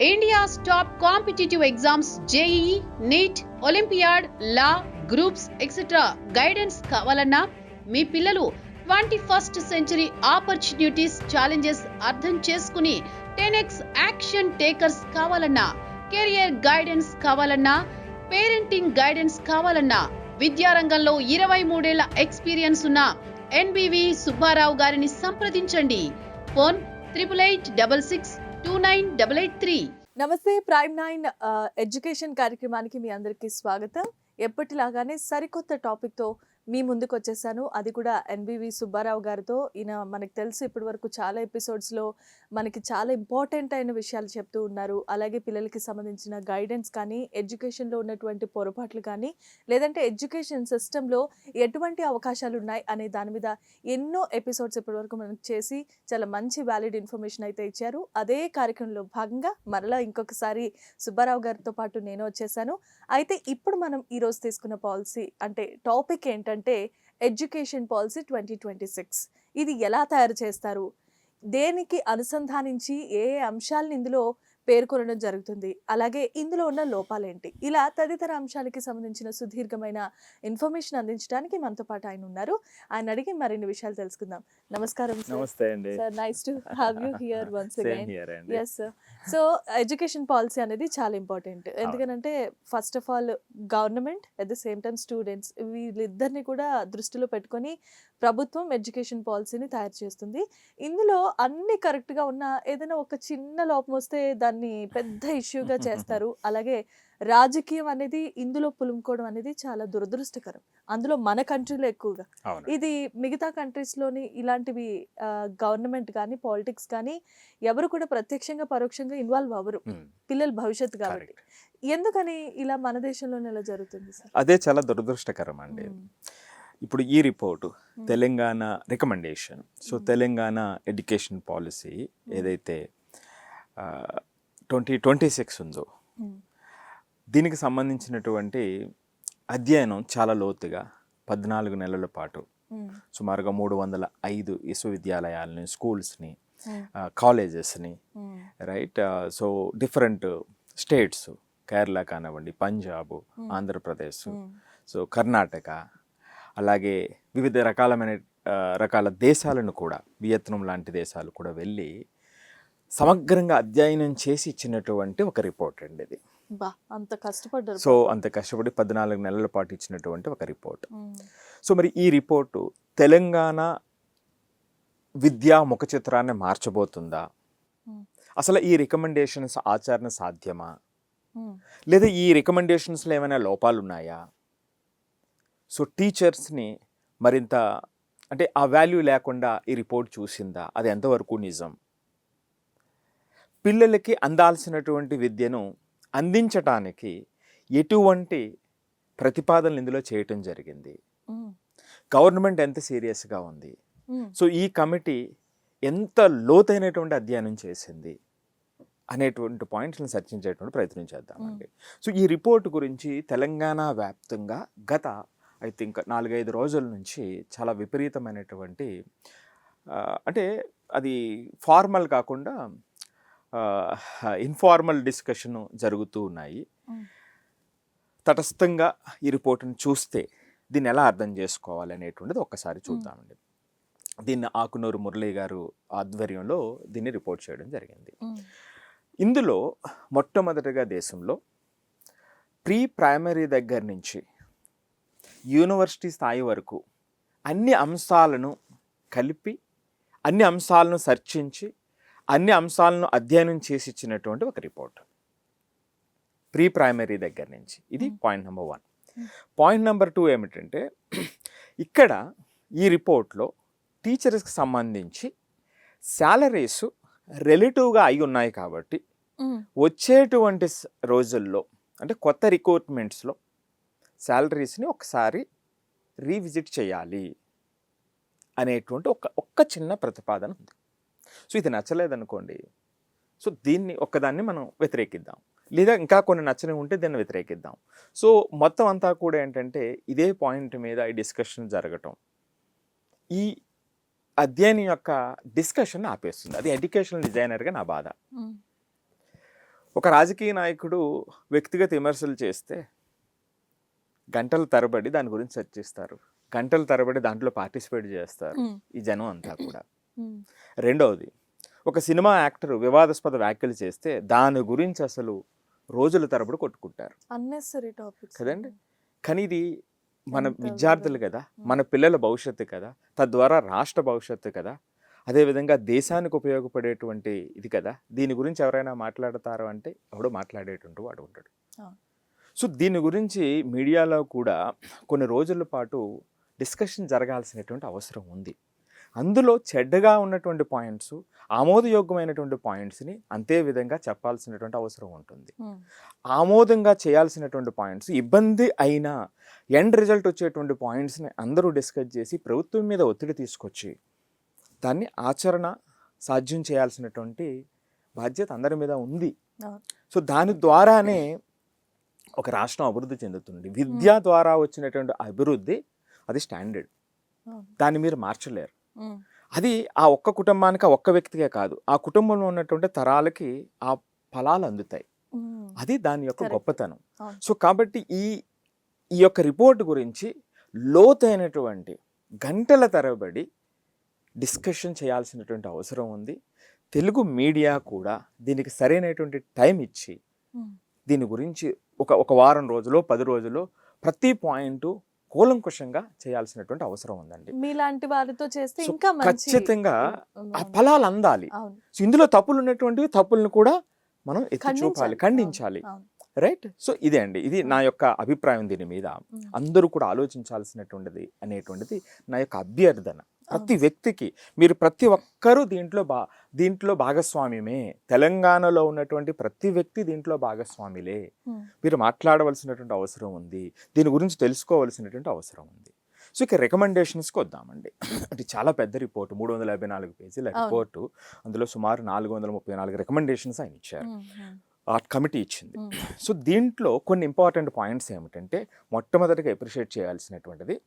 India's top competitive exams JEE, NEET, Olympiad, Law, Groups, etc. Guidance కావాలన్నా మీ పిల్లలు 21st century opportunities challenges అర్థం చేసుకుని 10x action takers కావాలన్నా, career guidance కావాలన్నా, parenting guidance కావాలన్నా, విద్యారంగంలో 23 ఏళ్ల ఎక్స్పీరియన్స్ ఉన్న ఎన్బివి సుబ్బారావు గారిని సంప్రదించండి. ఫోన్ 8866298883. నమస్తే. ప్రైమ్ 9 ఎడ్యుకేషన్ కార్యక్రమానికి మీ అందరికీ స్వాగతం. ఎప్పటిలాగానే సరికొత్త టాపిక్తో మీ ముందుకు వచ్చేసాను. అది కూడా ఎన్బివి సుబ్బారావు గారితో. ఈయన మనకు తెలుసు ఇప్పటి వరకు చాలా ఎపిసోడ్స్లో మనకి చాలా ఇంపార్టెంట్ అయిన విషయాలు చెప్తూ ఉన్నారు. అలాగే పిల్లలకి సంబంధించిన గైడెన్స్ కానీ, ఎడ్యుకేషన్లో ఉన్నటువంటి పొరపాట్లు కానీ, లేదంటే ఎడ్యుకేషన్ సిస్టంలో ఎటువంటి అవకాశాలు ఉన్నాయి అనే దాని మీద ఎన్నో ఎపిసోడ్స్ ఇప్పటి వరకు మనకు చేసి చాలా మంచి వ్యాలిడ్ ఇన్ఫర్మేషన్ అయితే ఇచ్చారు. అదే కార్యక్రమంలో భాగంగా మరలా ఇంకొకసారి సుబ్బారావు గారితో పాటు నేను వచ్చేసాను. అయితే ఇప్పుడు మనం ఈరోజు తీసుకున్న పాలసీ అంటే టాపిక్ ఏంటంటే ఎడ్యుకేషన్ పాలసీ 2026. ఇది ఎలా తయారు చేస్తారు, దేనికి అనుసంధానించి ఏ అంశాలను ఇందులో పేర్కొనడం జరుగుతుంది, అలాగే ఇందులో ఉన్న లోపాలేంటి, ఇలా తదితర అంశాలకి సంబంధించిన సుదీర్ఘమైన ఇన్ఫర్మేషన్ అందించడానికి మనతో పాటు ఆయన ఉన్నారు. ఆయన అడిగి మరిన్ని విషయాలు తెలుసుకుందాం. నమస్కారం సార్. నమస్తే అండి sir, nice to have you here once again. Yes sir. So education policy అనేది చాలా ఇంపార్టెంట్. ఎందుకంటే first of all government at the same time students వీళ్ళిద్దరిని కూడా దృష్టిలో పెట్టుకొని ప్రభుత్వం ఎడ్యుకేషన్ పాలసీని తయారు చేస్తుంది. ఇందులో అన్ని కరెక్ట్గా ఉన్న ఏదైనా ఒక చిన్న లోపం వస్తే దాన్ని పెద్ద ఇష్యూగా చేస్తారు. అలాగే రాజకీయం అనేది ఇందులో పులుముకోవడం అనేది చాలా దురదృష్టకరం. అందులో మన కంట్రీలో ఎక్కువగా. ఇది మిగతా కంట్రీస్లోని ఇలాంటివి గవర్నమెంట్ కానీ పాలిటిక్స్ కానీ ఎవరు కూడా ప్రత్యక్షంగా పరోక్షంగా ఇన్వాల్వ్ అవ్వరు, పిల్లల భవిష్యత్తు కాబట్టి. ఎందుకని ఇలా మన దేశంలోనే ఇలా జరుగుతుంది సార్? అదే చాలా దురదృష్టకరం అండి. ఇప్పుడు ఈ report Telangana recommendation. So Telangana education policy ఏదైతే 2026 ఉందో దీనికి సంబంధించినటువంటి అధ్యయనం చాలా లోతుగా 14 నెలల పాటు సుమారుగా 305 విశ్వవిద్యాలయాలని, స్కూల్స్ని, కాలేజెస్ని, right. So different states, Kerala కానివ్వండి, పంజాబ్, ఆంధ్రప్రదేశ్, సో కర్ణాటక, అలాగే వివిధ రకాల దేశాలను కూడా, వియత్నం లాంటి దేశాలు కూడా వెళ్ళి సమగ్రంగా అధ్యయనం చేసి ఇచ్చినటువంటి ఒక రిపోర్ట్ అండి ఇది. అంత కష్టపడ్డారు. సో అంత కష్టపడి 14 నెలల పాటు ఇచ్చినటువంటి ఒక రిపోర్ట్. సో మరి ఈ రిపోర్టు తెలంగాణ విద్యా ముఖ చిత్రాన్ని మార్చబోతుందా? అసలు ఈ రికమెండేషన్స్ ఆచరణ సాధ్యమా, లేదా ఈ రికమెండేషన్స్లో ఏమైనా లోపాలు ఉన్నాయా? సో టీచర్స్ని మరింత అంటే ఆ వాల్యూ లేకుండా ఈ రిపోర్ట్ చూసిందా? అది ఎంతవరకు నిజం? పిల్లలకి అందాల్సినటువంటి విద్యను అందించటానికి ఎటువంటి ప్రతిపాదనలు ఇందులో చేయటం జరిగింది? గవర్నమెంట్ ఎంత సీరియస్గా ఉంది? సో ఈ కమిటీ ఎంత లోతైనటువంటి అధ్యయనం చేసింది అనేటువంటి పాయింట్స్ని చర్చించేటువంటి ప్రయత్నం చేద్దామండి. సో ఈ రిపోర్ట్ గురించి తెలంగాణ వ్యాప్తంగా గత ఐ థింక్ 4-5 రోజుల నుంచి చాలా విపరీతమైనటువంటి అంటే అది ఫార్మల్ కాకుండా ఇన్ఫార్మల్ డిస్కషన్ జరుగుతూ ఉన్నాయి. తటస్థంగా ఈ రిపోర్ట్ని చూస్తే దీన్ని ఎలా అర్థం చేసుకోవాలి అనేటువంటిది ఒక్కసారి చూద్దామండి. దీన్ని ఆకునూరు మురళి గారు ఆధ్వర్యంలో దీన్ని రిపోర్ట్ చేయడం జరిగింది. ఇందులో మొట్టమొదటిగా దేశంలో ప్రీ ప్రైమరీ దగ్గర నుంచి యూనివర్సిటీ స్థాయి వరకు అన్ని అంశాలను కలిపి, అన్ని అంశాలను చర్చించి, అన్ని అంశాలను అధ్యయనం చేసి ఇచ్చినటువంటి ఒక రిపోర్ట్ ప్రీ ప్రైమరీ దగ్గర నుంచి. ఇది పాయింట్ నెంబర్ 1. పాయింట్ నెంబర్ 2 ఏమిటంటే, ఇక్కడ ఈ రిపోర్ట్లో టీచర్స్కి సంబంధించి శాలరీస్ రిలేటివ్గా అయి ఉన్నాయి కాబట్టి వచ్చేటువంటి రోజుల్లో అంటే కొత్త రిక్రూట్మెంట్స్లో శాలరీస్ని ఒకసారి రీవిజిట్ చేయాలి అనేటువంటి ఒక్క చిన్న ప్రతిపాదన ఉంది. సో ఇది నచ్చలేదనుకోండి, సో దీన్ని ఒక్కదాన్ని మనం వ్యతిరేకిద్దాం, లేదా ఇంకా కొన్ని నచ్చని ఉంటే దీన్ని వ్యతిరేకిద్దాం. సో మొత్తం అంతా కూడా ఏంటంటే ఇదే పాయింట్ మీద ఈ డిస్కషన్ జరగటం ఈ అధ్యయనం యొక్క డిస్కషన్ ఆపేస్తుంది. అది ఎడ్యుకేషనల్ డిజైనర్గా నా బాధ. ఒక రాజకీయ నాయకుడు వ్యక్తిగత విమర్శలు చేస్తే గంటల తరబడి దాని గురించి చర్చిస్తారు, గంటల తరబడి దాంట్లో పార్టిసిపేట్ చేస్తారు ఈ జనం అంతా కూడా. రెండవది, ఒక సినిమా యాక్టర్ వివాదాస్పద వ్యాఖ్యలు చేస్తే దాని గురించి అసలు రోజుల తరబడి కొట్టుకుంటారు. అన్నెసరీ టాపిక్ కదండి. కానీ ఇది మన విద్యార్థులు కదా, మన పిల్లల భవిష్యత్తు కదా, తద్వారా రాష్ట్ర భవిష్యత్తు కదా, అదేవిధంగా దేశానికి ఉపయోగపడేటువంటి ఇది కదా. దీని గురించి ఎవరైనా మాట్లాడతారు అంటే ఎవడో మాట్లాడేటువంటి వాడు ఉంటాడు. సో దీని గురించి మీడియాలో కూడా కొన్ని రోజుల పాటు డిస్కషన్ జరగాల్సినటువంటి అవసరం ఉంది. అందులో చెడ్డగా ఉన్నటువంటి పాయింట్స్, ఆమోదయోగ్యమైనటువంటి పాయింట్స్ని అంతే విధంగా చెప్పాల్సినటువంటి అవసరం ఉంటుంది. ఆమోదంగా చేయాల్సినటువంటి పాయింట్స్, ఇబ్బంది అయినా ఎండ్ రిజల్ట్ వచ్చేటువంటి పాయింట్స్ని అందరూ డిస్కస్ చేసి ప్రభుత్వం మీద ఒత్తిడి తీసుకొచ్చి దాన్ని ఆచరణ సాధ్యం చేయాల్సినటువంటి బాధ్యత అందరి మీద ఉంది. సో దాని ద్వారానే ఒక రాష్ట్రం అభివృద్ధి చెందుతుంది. విద్య ద్వారా వచ్చినటువంటి అభివృద్ధి అది స్టాండర్డ్, దాన్ని మీరు మార్చలేరు. అది ఆ ఒక్క కుటుంబానికి, ఆ ఒక్క వ్యక్తికే కాదు, ఆ కుటుంబంలో ఉన్నటువంటి తరాలకి ఆ ఫలాలు అందుతాయి. అది దాని యొక్క గొప్పతనం. సో కాబట్టి ఈ యొక్క రిపోర్ట్ గురించి లోతైనటువంటి గంటల తరబడి డిస్కషన్ చేయాల్సినటువంటి అవసరం ఉంది. తెలుగు మీడియా కూడా దీనికి సరైనటువంటి టైం ఇచ్చి దీని గురించి ఒక వారం రోజులో 10 రోజుల్లో ప్రతి పాయింట్ కూలంకుషంగా చేయాల్సినటువంటి అవసరం ఉందండి. మీలాంటి వారితో చేస్తే సో ఇంకా ఖచ్చితంగా ఆ ఫలాలు అందాలి. సో ఇందులో తప్పులు ఉన్నటువంటివి తప్పులను కూడా మనం ఎత్తి చూపాలి, ఖండించాలి. రైట్. సో ఇదే అండి, ఇది నా యొక్క అభిప్రాయం. దీని మీద అందరూ కూడా ఆలోచించాల్సినటువంటిది అనేటువంటిది నా యొక్క అభ్యర్థన. ప్రతి వ్యక్తికి, మీరు ప్రతి ఒక్కరూ దీంట్లో భాగస్వామ్యమే. తెలంగాణలో ఉన్నటువంటి ప్రతి వ్యక్తి దీంట్లో భాగస్వామిలే. మీరు మాట్లాడవలసినటువంటి అవసరం ఉంది, దీని గురించి తెలుసుకోవలసినటువంటి అవసరం ఉంది. సో ఇక రికమెండేషన్స్కి వద్దామండి. అంటే చాలా పెద్ద రిపోర్టు, 354 పేజీల రిపోర్టు. అందులో సుమారు 434 రికమెండేషన్స్ ఆయన ఇచ్చారు, ఆ కమిటీ ఇచ్చింది. సో దీంట్లో కొన్ని ఇంపార్టెంట్ పాయింట్స్ ఏమిటంటే, మొట్టమొదటిగా అప్రిషియేట్ చేయాల్సినటువంటిది,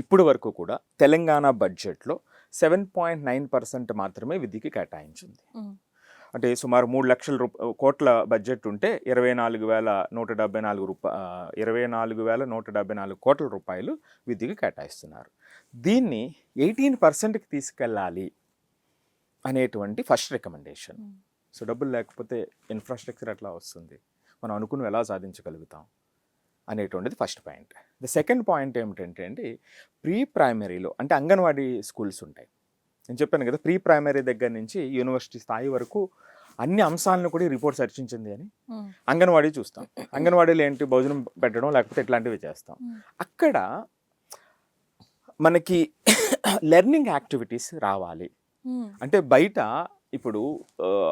ఇప్పుడు వరకు కూడా తెలంగాణ బడ్జెట్లో 7.9% మాత్రమే విద్యకి కేటాయించింది. అంటే సుమారు 3 లక్షల కోట్ల బడ్జెట్ ఉంటే 24,174 కోట్ల రూపాయలు విద్యకి కేటాయిస్తున్నారు. దీన్ని 18%కి తీసుకెళ్ళాలి అనేటువంటి ఫస్ట్ రికమెండేషన్. సో డబ్బులు లేకపోతే ఇన్ఫ్రాస్ట్రక్చర్ ఎట్లా వస్తుంది, మనం అనుకుని ఎలా సాధించగలుగుతాం అనేటువంటిది first point. The second point ఏమిటంటే అండి, ప్రీ ప్రైమరీలో అంటే అంగన్వాడీ స్కూల్స్ ఉంటాయి. నేను చెప్పాను కదా, ప్రీ ప్రైమరీ దగ్గర నుంచి యూనివర్సిటీ స్థాయి వరకు అన్ని అంశాలను కూడా రిపోర్ట్ చర్చించింది అని. అంగన్వాడీ చూస్తాం, అంగన్వాడీలో ఏంటి, భోజనం పెట్టడం లేకపోతే ఇట్లాంటివి చేస్తాం. అక్కడ మనకి లెర్నింగ్ యాక్టివిటీస్ రావాలి. అంటే బయట ఇప్పుడు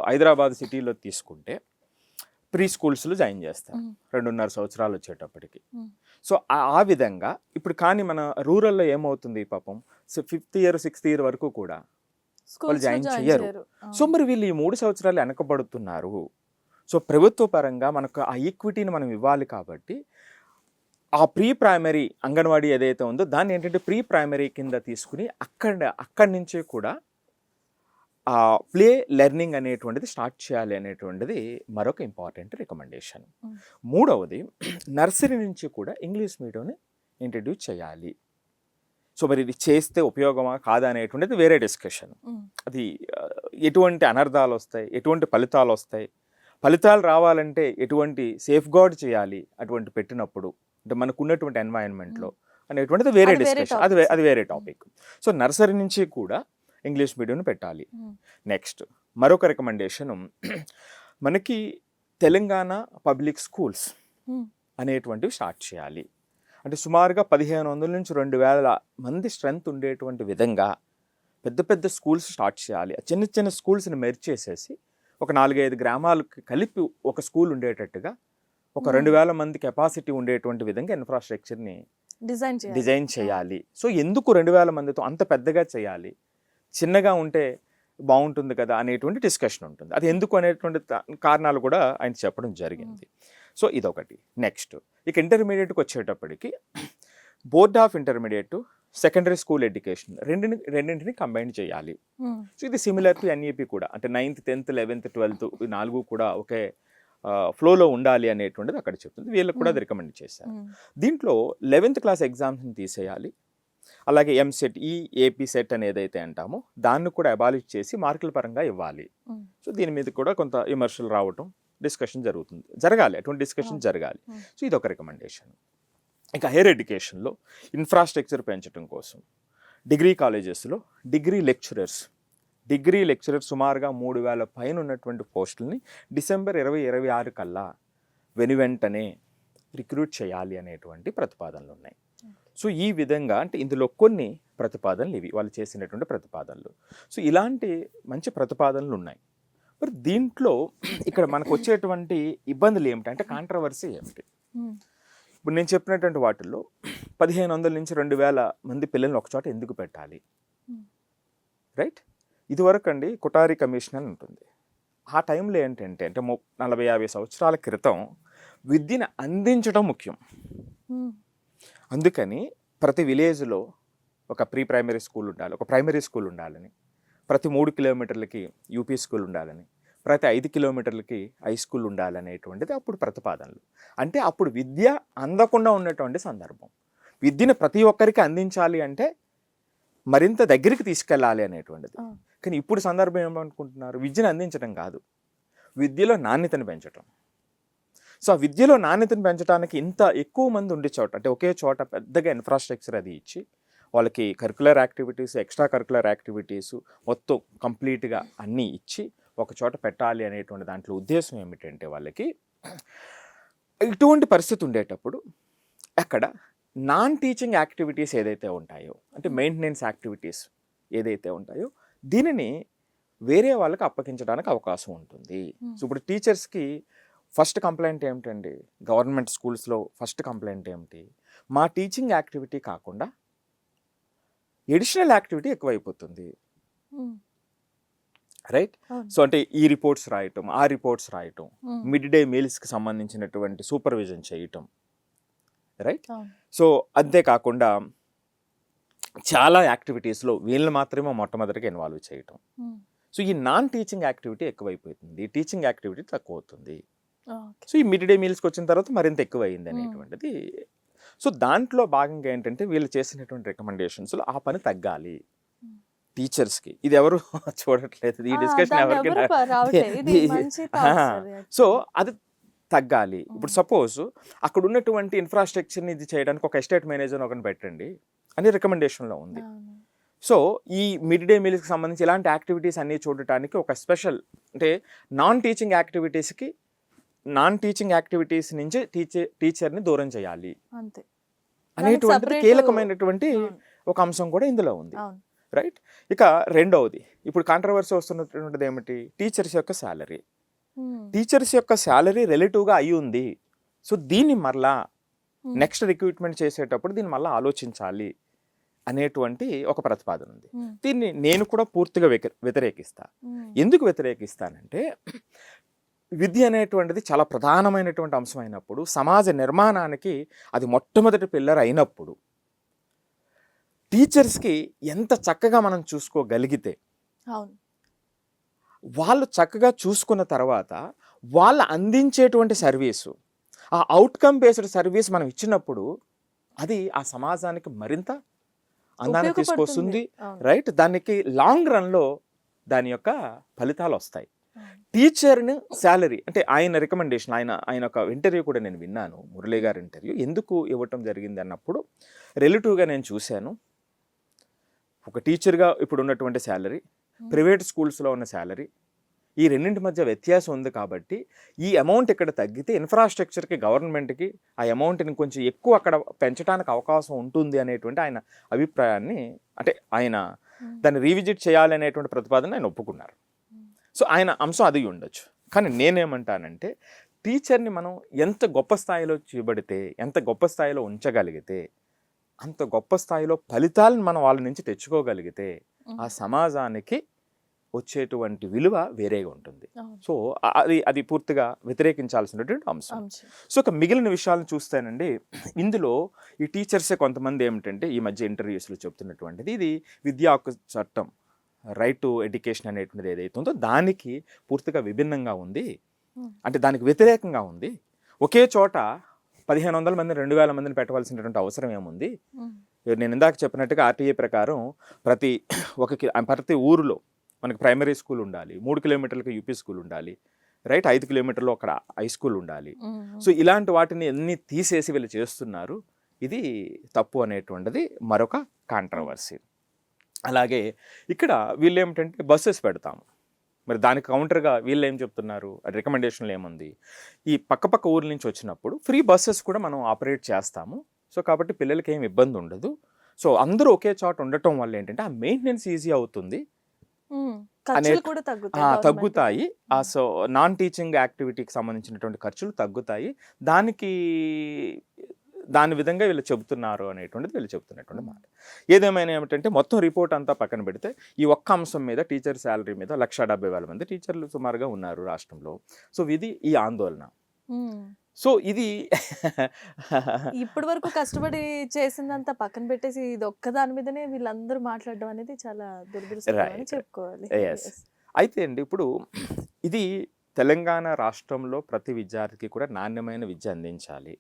హైదరాబాద్ సిటీలో తీసుకుంటే ప్రీ స్కూల్స్లో జాయిన్ చేస్తారు 2.5 సంవత్సరాలు వచ్చేటప్పటికి. సో ఆ విధంగా ఇప్పుడు కానీ మన రూరల్లో ఏమవుతుంది, పాపం 5th ఇయర్ 6th ఇయర్ వరకు కూడా వాళ్ళు జాయిన్ చెయ్యరు. సో మరి వీళ్ళు ఈ 3 సంవత్సరాలు వెనకబడుతున్నారు. సో ప్రభుత్వ పరంగా మనకు ఆ ఈక్విటీని మనం ఇవ్వాలి కాబట్టి ఆ ప్రీ ప్రైమరీ అంగన్వాడీ ఏదైతే ఉందో దాన్ని ఏంటంటే ప్రీ ప్రైమరీ కింద తీసుకుని అక్కడి నుంచే కూడా ప్లే లెర్నింగ్ అనేటువంటిది స్టార్ట్ చేయాలి అనేటువంటిది మరొక ఇంపార్టెంట్ రికమెండేషన్. మూడవది, నర్సరీ నుంచి కూడా ఇంగ్లీష్ మీడియంని ఇంట్రడ్యూస్ చేయాలి. సో మరి ఇది చేస్తే ఉపయోగమా కాదా అనేటువంటిది వేరే డిస్కషన్. అది ఎటువంటి అనర్థాలు వస్తాయి, ఎటువంటి ఫలితాలు వస్తాయి, ఫలితాలు రావాలంటే ఎటువంటి సేఫ్ గార్డ్ చేయాలి అటువంటి పెట్టినప్పుడు, అంటే మనకు ఉన్నటువంటి ఎన్వైరన్మెంట్లో అనేటువంటిది వేరే డిస్కషన్, అది వేరే టాపిక్. సో నర్సరీ నుంచి కూడా ఇంగ్లీష్ మీడియం పెట్టాలి. నెక్స్ట్ మరొక రికమెండేషన్, మనకి తెలంగాణ పబ్లిక్ స్కూల్స్ అనేటువంటివి స్టార్ట్ చేయాలి. అంటే సుమారుగా 1500 నుంచి 2000 మంది స్ట్రెంత్ ఉండేటువంటి విధంగా పెద్ద పెద్ద స్కూల్స్ స్టార్ట్ చేయాలి. చిన్న చిన్న స్కూల్స్ని మెర్జ్ చేసేసి ఒక 4-5 గ్రామాలకు కలిపి ఒక స్కూల్ ఉండేటట్టుగా, ఒక 2000 మంది కెపాసిటీ ఉండేటువంటి విధంగా ఇన్ఫ్రాస్ట్రక్చర్ని డిజైన్ చేయాలి. సో ఎందుకు 2000 మందితో అంత పెద్దగా చేయాలి, చిన్నగా ఉంటే బాగుంటుంది కదా అనేటువంటి డిస్కషన్ ఉంటుంది. అది ఎందుకు అనేటువంటి కారణాలు కూడా ఆయన చెప్పడం జరిగింది. సో ఇదొకటి. నెక్స్ట్ ఇక ఇంటర్మీడియట్కి వచ్చేటప్పటికి board of intermediate secondary school education రెండింటిని కంబైన్ చేయాలి. సో ఇది సిమిలర్ టు ఎన్ఈపి కూడా, అంటే 9th 10th 11th 12th ఈ 4 కూడా ఒకే ఫ్లోలో ఉండాలి అనేటువంటిది అక్కడ చెప్తుంది. వీళ్ళకి కూడా అది రికమెండ్ చేశారు. దీంట్లో 11th క్లాస్ ఎగ్జామ్స్ని తీసేయాలి. అలాగే ఎంసెట్ ఏపీ సెట్ అని ఏదైతే అంటామో దాన్ని కూడా అబాలిష్ చేసి మార్కుల పరంగా ఇవ్వాలి. సో దీని మీద కూడా కొంత విమర్శలు రావటం, డిస్కషన్ జరగాలి, అటువంటి డిస్కషన్ జరగాలి. సో ఇది ఒక రికమెండేషన్. ఇంకా హైయర్ ఎడ్యుకేషన్లో ఇన్ఫ్రాస్ట్రక్చర్ పెంచడం కోసం డిగ్రీ కాలేజెస్లో డిగ్రీ లెక్చరర్స్ సుమారుగా 3000 పైన ఉన్నటువంటి పోస్టులని డిసెంబర్ 2026 కల్లా వెనువెంటనే రిక్రూట్ చేయాలి అనేటువంటి ప్రతిపాదనలు ఉన్నాయి. సో ఈ విధంగా అంటే ఇందులో కొన్ని ప్రతిపాదనలు ఇవి వాళ్ళు చేసినటువంటి ప్రతిపాదనలు. సో ఇలాంటి మంచి ప్రతిపాదనలు ఉన్నాయి. మరి దీంట్లో ఇక్కడ మనకు వచ్చేటువంటి ఇబ్బందులు ఏమిటంటే కాంట్రవర్సీ ఏమిటి? ఇప్పుడు నేను చెప్పినటువంటి వాటిల్లో 1500 నుంచి 2000 మంది పిల్లల్ని ఒకచోట ఎందుకు పెట్టాలి? రైట్, ఇదివరకు అండి కుటారి కమిషన్ అని ఉంటుంది. ఆ టైంలో ఏంటంటే 40-50 సంవత్సరాల క్రితం విద్యను అందించడం ముఖ్యం. అందుకని ప్రతి విలేజ్లో ఒక ప్రీ ప్రైమరీ స్కూల్ ఉండాలి, ఒక ప్రైమరీ స్కూల్ ఉండాలని, ప్రతి 3 కిలోమీటర్లకి యూపీ స్కూల్ ఉండాలని, ప్రతి 5 కిలోమీటర్లకి హై స్కూల్ ఉండాలనేటువంటిది అప్పుడు ప్రతిపాదనలు. అంటే అప్పుడు విద్య అందకుండా ఉన్నటువంటి సందర్భం. విద్యను ప్రతి ఒక్కరికి అందించాలి అంటే మరింత దగ్గరికి తీసుకెళ్ళాలి అనేటువంటిది. కానీ ఇప్పుడు సందర్భం ఏమనుకుంటున్నారు? విద్యను అందించడం కాదు, విద్యలో నాణ్యతను పెంచడం. సో ఆ విద్యలో నాణ్యతను పెంచడానికి ఇంత ఎక్కువ మంది ఉండే చోట, అంటే ఒకే చోట పెద్దగా ఇన్ఫ్రాస్ట్రక్చర్ అది ఇచ్చి వాళ్ళకి curricular activities, extra curricular activities మొత్తం కంప్లీట్గా అన్నీ ఇచ్చి ఒక చోట పెట్టాలి అనేటువంటి దాంట్లో ఉద్దేశం ఏమిటంటే వాళ్ళకి ఇటువంటి పరిస్థితి ఉండేటప్పుడు అక్కడ నాన్ టీచింగ్ యాక్టివిటీస్ ఏదైతే ఉంటాయో, అంటే మెయింటెనెన్స్ యాక్టివిటీస్ ఏదైతే ఉంటాయో దీనిని వేరే వాళ్ళకి అప్పగించడానికి అవకాశం ఉంటుంది. సో ఇప్పుడు టీచర్స్కి ఫస్ట్ కంప్లైంట్ ఏమిటండి? గవర్నమెంట్ స్కూల్స్లో ఫస్ట్ కంప్లైంట్ ఏమిటి? మా టీచింగ్ యాక్టివిటీ కాకుండా ఎడిషనల్ యాక్టివిటీ ఎక్కువైపోతుంది. రైట్, సో అంటే ఈ రిపోర్ట్స్ రాయటం, ఆ రిపోర్ట్స్ రాయటం, మిడ్ డే మీల్స్కి సంబంధించినటువంటి సూపర్విజన్ చేయటం. రైట్, సో అంతేకాకుండా చాలా యాక్టివిటీస్లో వీళ్ళని మాత్రమే మొట్టమొదటిగా ఇన్వాల్వ్ చేయటం. సో ఈ నాన్ టీచింగ్ యాక్టివిటీ ఎక్కువైపోతుంది, టీచింగ్ యాక్టివిటీ తక్కువ అవుతుంది. సో ఈ మిడ్ డే మీల్స్కి వచ్చిన తర్వాత మరింత ఎక్కువ అయింది అనేటువంటిది. సో దాంట్లో భాగంగా ఏంటంటే వీళ్ళు చేసినటువంటి రికమెండేషన్స్లో ఆ పని తగ్గాలి టీచర్స్కి. ఇది ఎవరు చూడట్లేదు, ఈ డిస్కషన్ ఎవరికి. సో అది తగ్గాలి. ఇప్పుడు సపోజ్ అక్కడ ఉన్నటువంటి ఇన్ఫ్రాస్ట్రక్చర్ని ఇది చేయడానికి ఒక ఎస్టేట్ మేనేజర్ ఒకరిని పెట్టండి అని రికమెండేషన్లో ఉంది. సో ఈ మిడ్ డే మీల్స్కి సంబంధించి ఇలాంటి యాక్టివిటీస్ అన్నీ చూడటానికి ఒక స్పెషల్, అంటే నాన్ టీచింగ్ యాక్టివిటీస్ నుంచి టీచర్ని దూరం చేయాలి అనేటువంటిది కీలకమైనటువంటి ఒక అంశం కూడా ఇందులో ఉంది. రైట్, ఇక రెండవది ఇప్పుడు కాంట్రవర్సీ వస్తున్నటువంటిది ఏమిటి? టీచర్స్ యొక్క శాలరీ రిలేటివ్గా అయి ఉంది. సో దీన్ని మరలా నెక్స్ట్ రిక్రూట్మెంట్ చేసేటప్పుడు దీన్ని మళ్ళీ ఆలోచించాలి అనేటువంటి ఒక ప్రతిపాదన ఉంది. దీన్ని నేను కూడా పూర్తిగా వ్యతిరేకిస్తా. ఎందుకు వ్యతిరేకిస్తానంటే విద్య అనేటువంటిది చాలా ప్రధానమైనటువంటి అంశం అయినప్పుడు, సమాజ నిర్మాణానికి అది మొట్టమొదటి పిల్లర్ అయినప్పుడు టీచర్స్కి ఎంత చక్కగా మనం చూసుకోగలిగితే, వాళ్ళు చక్కగా చూసుకున్న తర్వాత వాళ్ళు అందించేటువంటి సర్వీసు, ఆ అవుట్కమ్ బేస్డ్ సర్వీస్ మనం ఇచ్చినప్పుడు అది ఆ సమాజానికి మరింత అందాన్ని తీసుకొస్తుంది. రైట్, దానికి లాంగ్ రన్లో దాని యొక్క ఫలితాలు వస్తాయి. టీచర్ని శాలరీ అంటే ఆయన రికమెండేషన్, ఆయన ఒక ఇంటర్వ్యూ కూడా నేను విన్నాను, మురళీ గారి ఇంటర్వ్యూ. ఎందుకు ఇవ్వటం జరిగింది అన్నప్పుడు రిలేటివ్గా నేను చూశాను. ఒక టీచర్గా ఇప్పుడు ఉన్నటువంటి శాలరీ, ప్రైవేట్ స్కూల్స్లో ఉన్న శాలరీ, ఈ రెండింటి మధ్య వ్యత్యాసం ఉంది. కాబట్టి ఈ అమౌంట్ ఇక్కడ తగ్గితే ఇన్ఫ్రాస్ట్రక్చర్కి, గవర్నమెంట్కి ఆ అమౌంట్ని కొంచెం ఎక్కువ అక్కడ పెంచడానికి అవకాశం ఉంటుంది అనేటువంటి ఆయన అభిప్రాయాన్ని, అంటే ఆయన దాన్ని రీవిజిట్ చేయాలి అనేటువంటి ప్రతిపాదన ఆయన ఒప్పుకున్నారు. సో ఆయన అంశం అది ఉండొచ్చు. కానీ నేనేమంటానంటే టీచర్ని మనం ఎంత గొప్ప స్థాయిలో చేయబడితే, ఎంత గొప్ప స్థాయిలో ఉంచగలిగితే, అంత గొప్ప స్థాయిలో ఫలితాలను మనం వాళ్ళ నుంచి తెచ్చుకోగలిగితే ఆ సమాజానికి వచ్చేటువంటి విలువ వేరేగా ఉంటుంది. అవును. సో అది పూర్తిగా వ్యతిరేకించాల్సినటువంటి అంశం. సో ఇక మిగిలిన విషయాలను చూస్తేనండి, ఇందులో ఈ టీచర్సే కొంతమంది ఏమిటంటే ఈ మధ్య ఇంటర్వ్యూస్లో చెప్తున్నటువంటిది, ఇది విద్యా హక్కు చట్టం రైట్ టు ఎడ్యుకేషన్ అనేటువంటిది ఏదైతే ఉందో దానికి పూర్తిగా విభిన్నంగా ఉంది, అంటే దానికి వ్యతిరేకంగా ఉంది. ఒకే చోట 1500 మంది 2000 మందిని పెట్టవలసినటువంటి అవసరం ఏముంది? నేను ఇందాక చెప్పినట్టుగా ఆర్టీఏ ప్రకారం ప్రతి ఊరిలో మనకి ప్రైమరీ స్కూల్ ఉండాలి, 3 కిలోమీటర్లకు యూపీ స్కూల్ ఉండాలి, రైట్, 5 కిలోమీటర్లు అక్కడ హై స్కూల్ ఉండాలి. సో ఇలాంటి వాటిని అన్ని తీసేసి వీళ్ళు చేస్తున్నారు, ఇది తప్పు అనేటువంటిది మరొక కాంట్రవర్సీ. అలాగే ఇక్కడ వీళ్ళు ఏమిటంటే బస్సెస్ పెడతాము, మరి దానికి కౌంటర్గా వీళ్ళు ఏం చెప్తున్నారు, రికమెండేషన్లు ఏముంది, ఈ పక్క ఊర్ల నుంచి వచ్చినప్పుడు ఫ్రీ బస్సెస్ కూడా మనం ఆపరేట్ చేస్తాము. సో కాబట్టి పిల్లలకి ఏం ఇబ్బంది ఉండదు. సో అందరూ ఒకే చోట ఉండటం వల్ల ఏంటంటే ఆ మెయింటెనెన్స్ ఈజీ అవుతుంది, తగ్గుతాయి. సో నాన్ టీచింగ్ యాక్టివిటీకి సంబంధించినటువంటి ఖర్చులు తగ్గుతాయి, దాని విధంగా వీళ్ళు చెబుతున్నారు అనేటువంటిది వీళ్ళు చెబుతున్నటువంటి మాట. ఏదేమైనా ఏమిటంటే మొత్తం రిపోర్ట్ అంతా పక్కన పెడితే ఈ ఒక్క అంశం మీద టీచర్ శాలరీ మీద 170,000 మంది టీచర్లు సుమారుగా ఉన్నారు రాష్ట్రంలో. సో ఇది ఈ ఆందోళన. సో ఇది ఇప్పటి వరకు కష్టపడి చేసిందంతా పక్కన పెట్టేసి ఇది ఒక్క దాని మీదనే వీళ్ళందరూ మాట్లాడడం అనేది చాలా దురదృష్టకరం అని చెప్పుకోవాలి. అయితే అండి, ఇప్పుడు ఇది తెలంగాణ రాష్ట్రంలో ప్రతి విద్యార్థికి కూడా నాణ్యమైన విద్య అందించాలి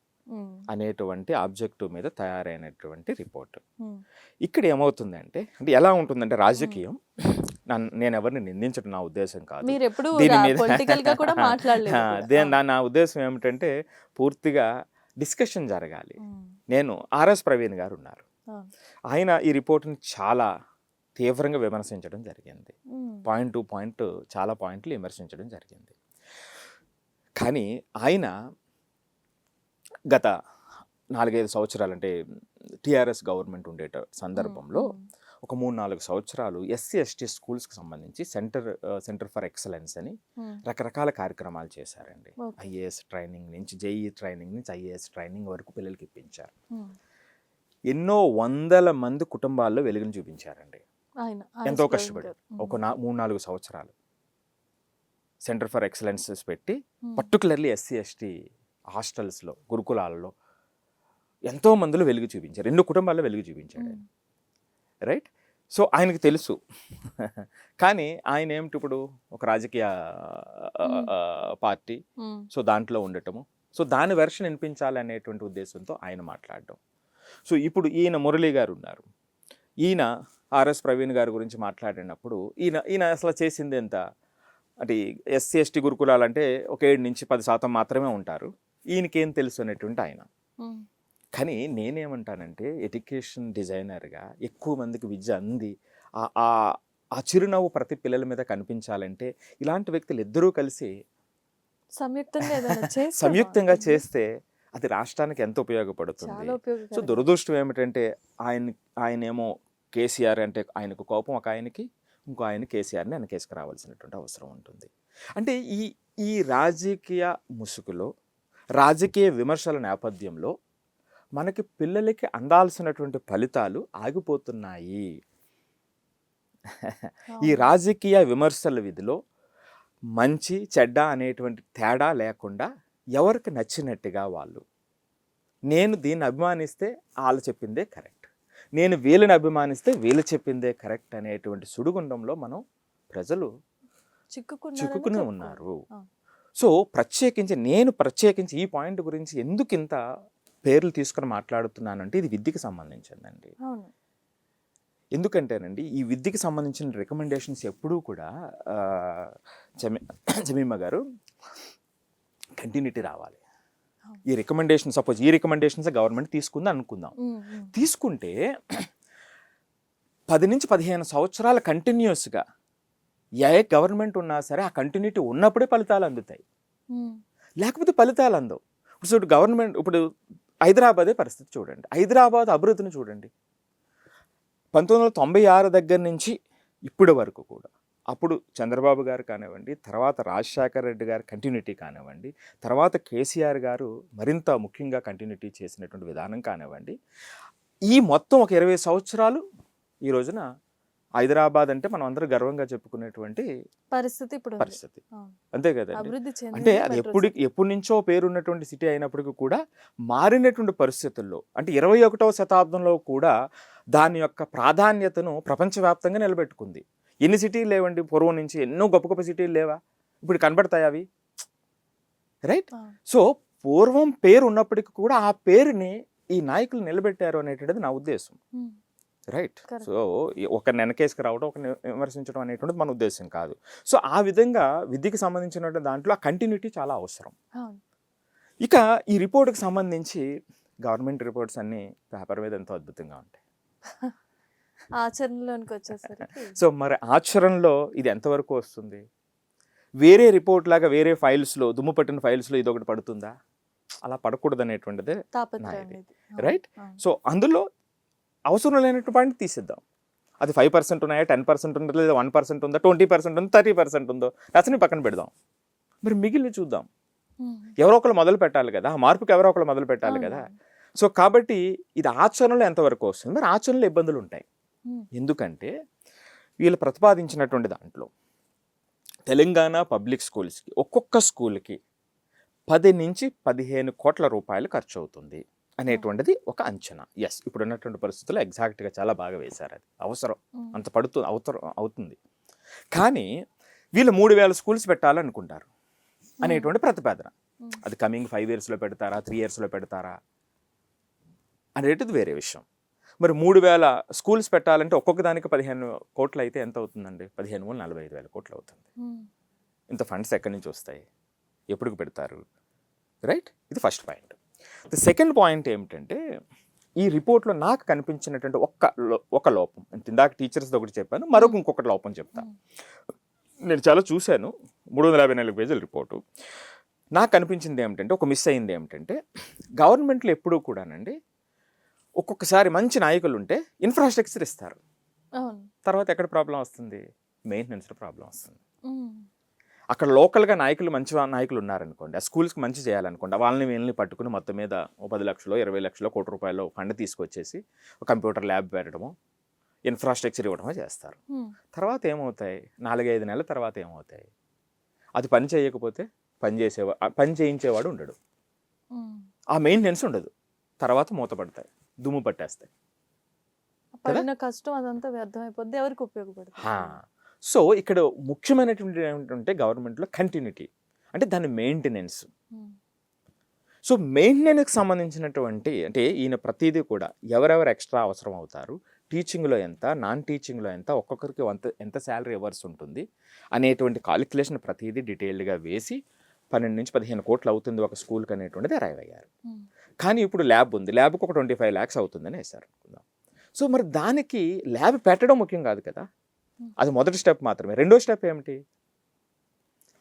అనేటువంటి ఆబ్జెక్టివ్ మీద తయారైనటువంటి రిపోర్ట్. ఇక్కడ ఏమవుతుందంటే, అంటే ఎలా ఉంటుందంటే రాజకీయం, నేను ఎవరిని నిందించడం నా ఉద్దేశం కాదు, నా ఉద్దేశం ఏమిటంటే పూర్తిగా డిస్కషన్ జరగాలి. నేను ఆర్ఎస్ ప్రవీణ్ గారు ఉన్నారు, ఆయన ఈ రిపోర్ట్ని చాలా తీవ్రంగా విమర్శించడం జరిగింది, పాయింట్ టు పాయింట్ చాలా పాయింట్లు విమర్శించడం జరిగింది. కానీ ఆయన గత 4-5 సంవత్సరాలు, అంటే టీఆర్ఎస్ గవర్నమెంట్ ఉండే సందర్భంలో ఒక 3-4 సంవత్సరాలు SC/ST స్కూల్స్కి సంబంధించి సెంటర్ ఫర్ ఎక్సలెన్స్ అని రకరకాల కార్యక్రమాలు చేశారండి. IAS ట్రైనింగ్ నుంచి, JEE ట్రైనింగ్ నుంచి IAS ట్రైనింగ్ వరకు పిల్లలకి ఇప్పించారు. ఎన్నో 100 మంది కుటుంబాల్లో వెలుగుని చూపించారండి. ఎంతో కష్టపడి ఒక 3-4 సంవత్సరాలు సెంటర్ ఫర్ ఎక్సలెన్సెస్ పెట్టి, పర్టికులర్లీ SC/ST హాస్టల్స్లో, గురుకులాలలో ఎంతో మందిలో వెలుగు చూపించారు, 2 కుటుంబాల్లో వెలుగు చూపించాడు ఆయన, రైట్. సో ఆయనకు తెలుసు. కానీ ఆయన ఏమిటి, ఇప్పుడు ఒక రాజకీయ పార్టీ, సో దాంట్లో ఉండటము, సో దాని వెర్షన్ వినిపించాలనేటువంటి ఉద్దేశంతో ఆయన మాట్లాడడం. సో ఇప్పుడు ఈయన మురళీ గారు ఉన్నారు, ఈయన ఆర్ఎస్ ప్రవీణ్ గారి గురించి మాట్లాడినప్పుడు ఈయన అసలు చేసింది ఎంత అంటే, SC/ST గురుకులాలంటే ఒక 7-10% మాత్రమే ఉంటారు, ఈయనకేం తెలుసు అనేటువంటి ఆయన. కానీ నేనేమంటానంటే, ఎడ్యుకేషన్ డిజైనర్గా ఎక్కువ మందికి విద్య అంది ఆ చిరునవ్వు ప్రతి పిల్లల మీద కనిపించాలంటే ఇలాంటి వ్యక్తులు ఇద్దరూ కలిసి సంయుక్తంగా చేస్తే అది రాష్ట్రానికి ఎంత ఉపయోగపడుతుంది. సో దురదృష్టం ఏమిటంటే ఆయనేమో కేసీఆర్ అంటే ఆయనకు కోపం ఒక ఆయనకి, ఇంకో ఆయన కేసీఆర్ని వెనకేసుకు రావాల్సినటువంటి అవసరం ఉంటుంది. అంటే ఈ రాజకీయ ముసుగులో, రాజకీయ విమర్శల నేపథ్యంలో మనకి పిల్లలకి అందాల్సినటువంటి ఫలితాలు ఆగిపోతున్నాయి. ఈ రాజకీయ విమర్శల విధిలో మంచి చెడ్డ అనేటువంటి తేడా లేకుండా ఎవరికి నచ్చినట్టుగా వాళ్ళు, నేను దీన్ని అభిమానిస్తే వాళ్ళు చెప్పిందే కరెక్ట్, నేను వీళ్ళని అభిమానిస్తే వీళ్ళు చెప్పిందే కరెక్ట్ అనేటువంటి సుడిగుండంలో మనం ప్రజలు చిక్కుకుని ఉన్నారు. సో ప్రత్యేకించి ఈ పాయింట్ గురించి ఎందుకు ఇంత పేర్లు తీసుకొని మాట్లాడుతున్నానంటే, ఇది విద్యకి సంబంధించిందండి. ఎందుకంటేనండి, ఈ విద్యకి సంబంధించిన రికమెండేషన్స్ ఎప్పుడూ కూడా జమీమా గారు కంటిన్యూటీ రావాలి. ఈ రికమెండేషన్, సపోజ్ ఈ రికమెండేషన్స్ గవర్నమెంట్ తీసుకుంది అనుకుందాం, తీసుకుంటే 10 నుంచి 15 సంవత్సరాల కంటిన్యూస్గా ఏ గవర్నమెంట్ ఉన్నా సరే ఆ కంటిన్యూటీ ఉన్నప్పుడే ఫలితాలు అందుతాయి, లేకపోతే ఫలితాలు అందవు. ఇప్పుడు గవర్నమెంట్, ఇప్పుడు హైదరాబాదే పరిస్థితి చూడండి, హైదరాబాద్ అభివృద్ధిని చూడండి. 1996 దగ్గర నుంచి ఇప్పటి వరకు కూడా, అప్పుడు చంద్రబాబు గారు కానివ్వండి, తర్వాత రాజశేఖర రెడ్డి గారు కంటిన్యూటీ కానివ్వండి, తర్వాత కేసీఆర్ గారు మరింత ముఖ్యంగా కంటిన్యూటీ చేసినటువంటి విధానం కానివ్వండి, ఈ మొత్తం ఒక 20 సంవత్సరాలు ఈ రోజున హైదరాబాద్ అంటే మనం అందరూ గర్వంగా చెప్పుకునేటువంటి పరిస్థితి ఇప్పుడు ఉంది. పరిస్థితి, అవును. అంతే కదండి. అభివృద్ధి అంటే చెందింది అది మెట్రో ఎప్పుడు సిటీ. ఎప్పటి నుంచో పేరున్నటువంటి సిటీ అయినప్పటికీ కూడా మారినటువంటి పరిస్థితుల్లో అంటే 21వ శతాబ్దంలో కూడా దాని యొక్క ప్రాధాన్యతను ప్రపంచవ్యాప్తంగా నిలబెట్టుకుంది. ఎన్ని సిటీలు లేవండి పూర్వం నుంచి, ఎన్నో గొప్ప గొప్ప సిటీలు లేవా, ఇప్పుడు కనబడతాయి అవి, రైట్? అవును. సో పూర్వం పేరు ఉన్నప్పటికీ కూడా ఆ పేరుని ఈ నాయకులు నిలబెట్టారు అనేటువంటిది నా ఉద్దేశం, ఉమ్. రైట్? Correct. సో ఒకరిని వెనకేసుకు రావడం, ఒకరిని విమర్శించడం అనేటువంటిది మన ఉద్దేశం కాదు. సో ఆ విధంగా విద్యకి సంబంధించిన దాంట్లో ఆ కంటిన్యూటీ చాలా అవసరం. అవును. ఇక ఈ రిపోర్ట్కి సంబంధించి గవర్నమెంట్ రిపోర్ట్స్ అన్నీ పేపర్ మీద ఎంతో అద్భుతంగా ఉంటాయి. ఆచరణలోనికి వచ్చేసరికి సో మరి ఆచరణలో ఇది ఎంతవరకు వస్తుంది? వేరే రిపోర్ట్ లాగా వేరే ఫైల్స్లో, దుమ్ము పట్టిన ఫైల్స్లో ఇది ఒకటి పడుతుందా? అలా పడకూడదు అనేటువంటిదే తాపత్రయం నాది. ఇది. అవును. రైట్? అవును. సో అందులో అవసరం లేనటువంటి పాయింట్ తీసేద్దాం. అది 5% ఉన్నాయా, 10% ఉందా, లేదా 1% ఉందా, 20% ఉందా, 30% ఉందో అసలు పక్కన పెడదాం. మరి మిగిలిన చూద్దాం. ఉమ్. ఎవరో ఒకరు మొదలు పెట్టాలి కదా, ఆ మార్పుకి ఎవరో ఒకరు మొదలు పెట్టాలి కదా. అవును. సో కాబట్టి ఇది ఆచరణలో ఎంతవరకు వస్తుంది? మరి ఆచరణలో ఇబ్బందులు ఉంటాయి. ఉమ్. ఎందుకంటే వీళ్ళు ప్రతిపాదించినటువంటి దాంట్లో తెలంగాణ పబ్లిక్ స్కూల్స్కి ఒక్కొక్క స్కూల్కి 10 నుంచి 15 కోట్ల రూపాయలు ఖర్చు అవుతుంది అనేటువంటిది ఒక అంచనా. ఎస్, ఇప్పుడు ఉన్నటువంటి పరిస్థితుల్లో ఎగ్జాక్ట్గా చాలా బాగా వేశారు. అది అవసరం, ఉమ్. అంత అవుతుంది. కానీ వీళ్ళు 3,000 స్కూల్స్ పెట్టాలనుకుంటారు అనేటువంటి ప్రతిపాదన. ఉమ్. అది కమింగ్ 5 yearsలో పెడతారా, 3 yearsలో పెడతారా అనేటిది వేరే విషయం. మరి 3,000 స్కూల్స్ పెట్టాలంటే ఒక్కొక్క దానికి 15 కోట్లు అయితే ఎంత అవుతుందండి? 15 45,000 కోట్లు అవుతుంది. ఉమ్. ఇంత ఫండ్స్ ఎక్కడి నుంచి వస్తాయి? ఎప్పుడు పెడతారు? రైట్? ఇది first point. The second point ఏమిటంటే ఈ రిపోర్ట్లో నాకు కనిపించినటువంటి ఒక లోపం, అంటే ఇందాక టీచర్స్ది ఒకటి చెప్పాను, ఇంకొకటి లోపం చెప్తాను. నేను చాలా చూశాను, 354 పేజీల రిపోర్టు. నాకు కనిపించింది ఏమిటంటే, ఒక మిస్ అయింది ఏమిటంటే, గవర్నమెంట్లో ఎప్పుడూ కూడానండి ఒక్కొక్కసారి మంచి నాయకులు ఉంటే ఇన్ఫ్రాస్ట్రక్చర్ ఇస్తారు, అవును. తర్వాత ఎక్కడ ప్రాబ్లం వస్తుంది? మెయింటెనెన్స్లో ప్రాబ్లం వస్తుంది. ఉమ్. అక్కడ లోకల్గా నాయకులు, మంచి నాయకులు ఉన్నారనుకోండి, ఆ స్కూల్స్కి మంచి చేయాలనుకోండి, వీళ్ళని పట్టుకుని మొత్తం మీద 10 లక్షలు 20 లక్షలు కోటి రూపాయలు ఫండ్ తీసుకొచ్చేసి ఒక కంప్యూటర్ ల్యాబ్ పెట్టడము, ఇన్ఫ్రాస్ట్రక్చర్ ఇవ్వడమో చేస్తారు. ఉమ్. తర్వాత ఏమవుతాయి? 4-5 నెలల తర్వాత ఏమవుతాయి? అది పని చేయకపోతే పని చేయించేవాడు ఉండడు, ఉమ్. ఆ మెయింటెనెన్స్ ఉండదు, తర్వాత మూతపడతాయి, దుమ్ము పట్టేస్తాయి. పడిన కష్టం అదంతా వ్యర్థమైపోద్ది, ఎవరికి ఉపయోగపడుతుంది? సో ఇక్కడ ముఖ్యమైనటువంటి ఏమిటంటే గవర్నమెంట్లో కంటిన్యూటీ, అంటే దాని మెయింటెనెన్స్. ఉమ్. సో మెయింటెనెన్స్కి సంబంధించినటువంటి, అంటే ఈయన ప్రతిదీ కూడా ఎవరెవరు ఎక్స్ట్రా అవసరం అవుతారు, టీచింగ్లో ఎంత, నాన్ టీచింగ్లో ఎంత, ఒక్కొక్కరికి ఎంత శాలరీ అవర్స్ ఉంటుంది అనేటువంటి కాలిక్యులేషన్ ప్రతిదీ డీటెయిల్డ్గా వేసి 12 నుంచి 15 కోట్లు అవుతుంది ఒక స్కూల్కి అనేటువంటిది అరైవ్ అయ్యారు. ఉమ్. కానీ ఇప్పుడు ల్యాబ్ ఉంది, ల్యాబ్కి ఒక 25 lakhs అవుతుందని వేశారు అనుకుందాం. సో మరి దానికి ల్యాబ్ పెట్టడం ముఖ్యం కాదు కదా, అది మొదటి స్టెప్ మాత్రమే. రెండో స్టెప్ ఏమిటి?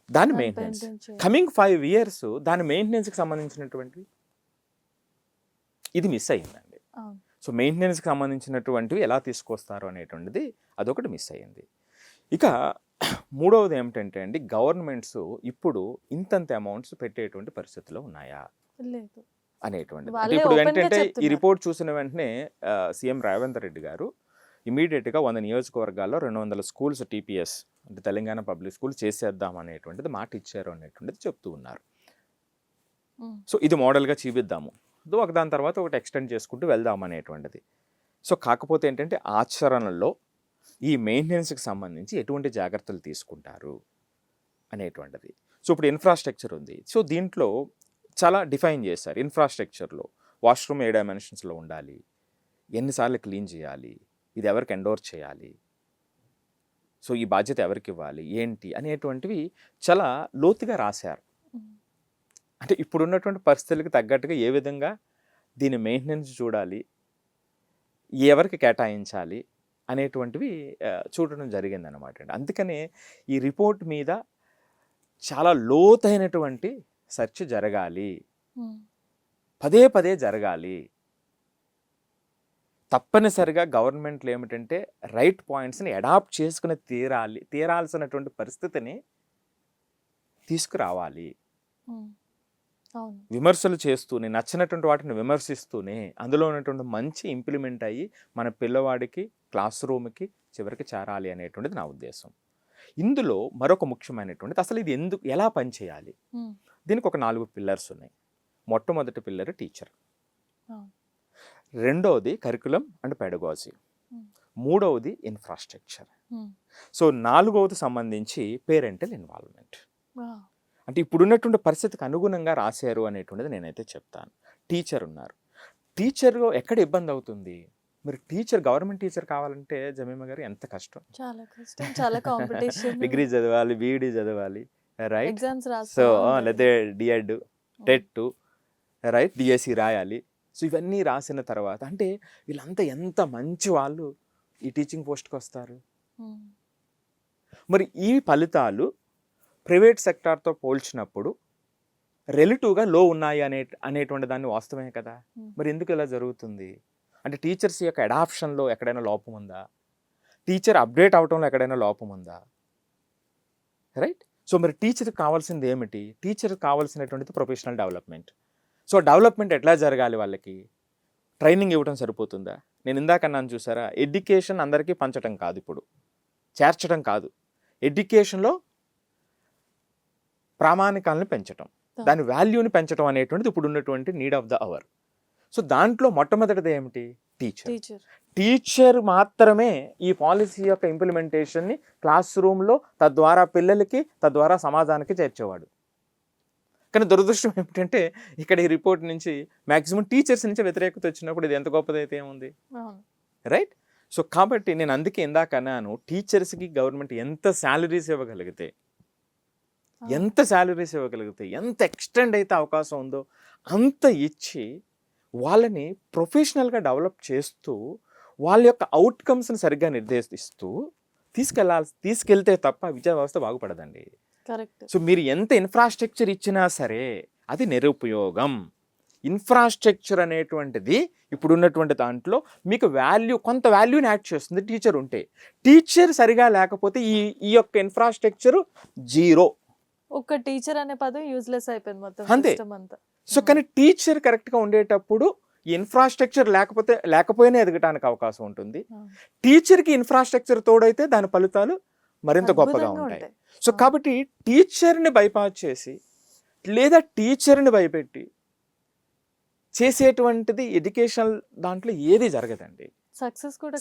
దాని మెయింటెనెన్స్. కమింగ్ 5 years దాని మెయింటెనెన్స్కి సంబంధించినటువంటి ఇది మిస్ అయ్యిందండి. అవును. సో మెయింటెనెన్స్కి సంబంధించినటువంటివి ఎలా తీసుకొస్తారు అనేటువంటిది అదొకటి మిస్ అయ్యింది. ఇక మూడవది ఏమిటంటే అండి, గవర్నమెంట్స్ ఇప్పుడు ఇంతంత అమౌంట్స్ పెట్టేటువంటి పరిస్థితిలో ఉన్నాయా లేదు అనేటువంటిది. అంటే వాళ్ళే ఇప్పుడు open గా ఏంటంటే ఈ చెప్తున్నారు. రిపోర్ట్ చూసిన వెంటనే సీఎం రేవంత్ రెడ్డి గారు ఇమీడియట్గా 100 నియోజకవర్గాల్లో 200 స్కూల్స్ TPS అంటే తెలంగాణ పబ్లిక్ స్కూల్ చేసేద్దాం అనేటువంటిది మాట ఇచ్చారు అనేటువంటిది చెప్తూ ఉన్నారు. ఉమ్. సో ఇది మోడల్గా చూపిద్దాము, దాని తర్వాత ఒకటి ఎక్స్టెండ్ చేసుకుంటూ వెళ్దాం అనేటువంటిది. సో కాకపోతే ఏంటంటే ఆచరణలో ఈ మెయింటెనెన్స్కి సంబంధించి ఎటువంటి జాగ్రత్తలు తీసుకుంటారు అనేటువంటిది. సో ఇప్పుడు ఇన్ఫ్రాస్ట్రక్చర్ ఉంది, సో దీంట్లో చాలా డిఫైన్ చేశారు. ఇన్ఫ్రాస్ట్రక్చర్లో వాష్రూమ్ ఏ డైమెన్షన్స్లో ఉండాలి, ఎన్నిసార్లు క్లీన్ చేయాలి, ఇది ఎవరికి ఎండోర్ చేయాలి, సో ఈ బాధ్యత ఎవరికి ఇవ్వాలి, ఏంటి అనేటువంటివి చాలా లోతుగా రాశారు. ఉమ్. అంటే ఇప్పుడున్నటువంటి పరిస్థితులకు తగ్గట్టుగా ఏ విధంగా దీని మెయింటెనెన్స్ చూడాలి, ఎవరికి కేటాయించాలి అనేటువంటివి చూడడం జరిగిందనమాట అండి. అందుకనే ఈ రిపోర్ట్ మీద చాలా లోతైనటువంటి సెర్చ్ జరగాలి, ఉమ్. పదే జరగాలి. తప్పనిసరిగా గవర్నమెంట్లు ఏమిటంటే రైట్ పాయింట్స్ని అడాప్ట్ చేసుకుని తీరాల్సినటువంటి పరిస్థితిని తీసుకురావాలి. ఉమ్. అవును. విమర్శలు చేస్తూనే, నచ్చినటువంటి వాటిని విమర్శిస్తూనే అందులో ఉన్నటువంటి మంచి ఇంప్లిమెంట్ అయ్యి మన పిల్లవాడికి క్లాస్ రూమ్కి చివరికి చేరాలి అనేటువంటిది నా ఉద్దేశం. ఇందులో మరొక ముఖ్యమైనటువంటిది అసలు ఇది ఎలా పనిచేయాలి. దీనికి ఒక 4 పిల్లర్స్ ఉన్నాయి. మొట్టమొదటి పిల్లర్ టీచర్, రెండవది కరికులం అండ్ పెడగాజీ, మూడవది ఇన్ఫ్రాస్ట్రక్చర్, సో నాలుగవది సంబంధించి పేరెంటల్ ఇన్వాల్వ్మెంట్. అంటే ఇప్పుడున్నటువంటి పరిస్థితికి అనుగుణంగా రాశారు అనేటువంటిది నేనైతే చెప్తాను. టీచర్ ఉన్నారు, టీచర్ ఎక్కడ ఇబ్బంది అవుతుంది, మీరు టీచర్ గవర్నమెంట్ టీచర్ కావాలంటే జమీమా గారు ఎంత కష్టం, చాలా కష్టం, చాలా కాంపిటీషన్. డిగ్రీ చదవాలి, బీఈడి చదవాలి, రైట్, ఎగ్జామ్స్ సో లేదా డిఎడ్, టెట్, రైట్, డిఎస్సి రాయాలి. సో ఇవన్నీ రాసిన తర్వాత అంటే వీళ్ళంతా ఎంత మంచి వాళ్ళు ఈ టీచింగ్ పోస్ట్కి వస్తారు. మరి ఈ ఫలితాలు ప్రైవేట్ సెక్టార్తో పోల్చినప్పుడు రిలేటివ్గా లో ఉన్నాయి అనేటువంటి దాన్ని వాస్తవమే కదా. మరి ఎందుకు ఇలా జరుగుతుంది అంటే టీచర్స్ యొక్క అడాప్షన్లో ఎక్కడైనా లోపం ఉందా, టీచర్ అప్డేట్ అవడంలో ఎక్కడైనా లోపం ఉందా, రైట్. సో మరి టీచర్కి కావాల్సింది ఏమిటి, టీచర్కి కావాల్సినటువంటిది ప్రొఫెషనల్ డెవలప్మెంట్. సో డెవలప్మెంట్ ఎట్లా జరగాలి, వాళ్ళకి ట్రైనింగ్ ఇవ్వడం సరిపోతుందా. నేను ఇందాక అన్నాను చూసారా, ఎడ్యుకేషన్ అందరికీ పంచడం కాదు, ఇప్పుడు చేర్చడం కాదు, ఎడ్యుకేషన్లో ప్రామాణికాలను పెంచడం, దాని వాల్యూని పెంచడం అనేటువంటిది ఇప్పుడు ఉన్నటువంటి need of the hour. So దాంట్లో మొట్టమొదటిది ఏమిటి, టీచర్. టీచర్ మాత్రమే ఈ పాలసీ యొక్క ఇంప్లిమెంటేషన్ని క్లాస్ రూమ్లో తద్వారా పిల్లలకి తద్వారా సమాజానికి చేర్చేవాడు. కానీ దురదృష్టం ఏమిటంటే ఇక్కడ ఈ రిపోర్ట్ నుంచి మ్యాక్సిమం టీచర్స్ నుంచి వ్యతిరేకత వచ్చినప్పుడు ఇది ఎంత గొప్పదైతే ఏముంది, రైట్. సో కాబట్టి నేను అందుకే ఇందాక అన్నాను, టీచర్స్కి గవర్నమెంట్ ఎంత శాలరీస్ ఇవ్వగలిగితే, ఎంత ఎక్స్టెండ్ అయితే అవకాశం ఉందో అంత ఇచ్చి వాళ్ళని ప్రొఫెషనల్గా డెవలప్ చేస్తూ వాళ్ళ యొక్క అవుట్కమ్స్ని సరిగ్గా నిర్దేశిస్తూ తీసుకెళ్తే తప్ప విద్యా వ్యవస్థ బాగుపడదండి. సో మీరు ఎంత ఇన్ఫ్రాస్ట్రక్చర్ ఇచ్చినా సరే అది నిరుపయోగం. ఇన్ఫ్రాస్ట్రక్చర్ అనేటువంటిది ఇప్పుడున్నటువంటి దాంట్లో మీకు కొంత వాల్యూని యాడ్ చేస్తుంది టీచర్ ఉంటే. టీచర్ సరిగా లేకపోతే ఈ యొక్క ఇన్ఫ్రాస్ట్రక్చర్ జీరో. ఒక టీచర్ అనే పదం యూజ్లెస్ అయిపోయింది మొత్తం అంతే. సిస్టమ్ అంతా. సో కానీ టీచర్ కరెక్ట్గా ఉండేటప్పుడు ఇన్ఫ్రాస్ట్రక్చర్ లేకపోయినా ఎదగటానికి అవకాశం ఉంటుంది. టీచర్కి ఇన్ఫ్రాస్ట్రక్చర్ తోడైతే దాని ఫలితాలు మరింత గొప్పగా ఉంటాయి. సో కాబట్టి టీచర్ని బైపాస్ చేసి లేదా టీచర్ని భయపెట్టి చేసేటువంటిది ఎడ్యుకేషన్ దాంట్లో ఏది జరగదండి,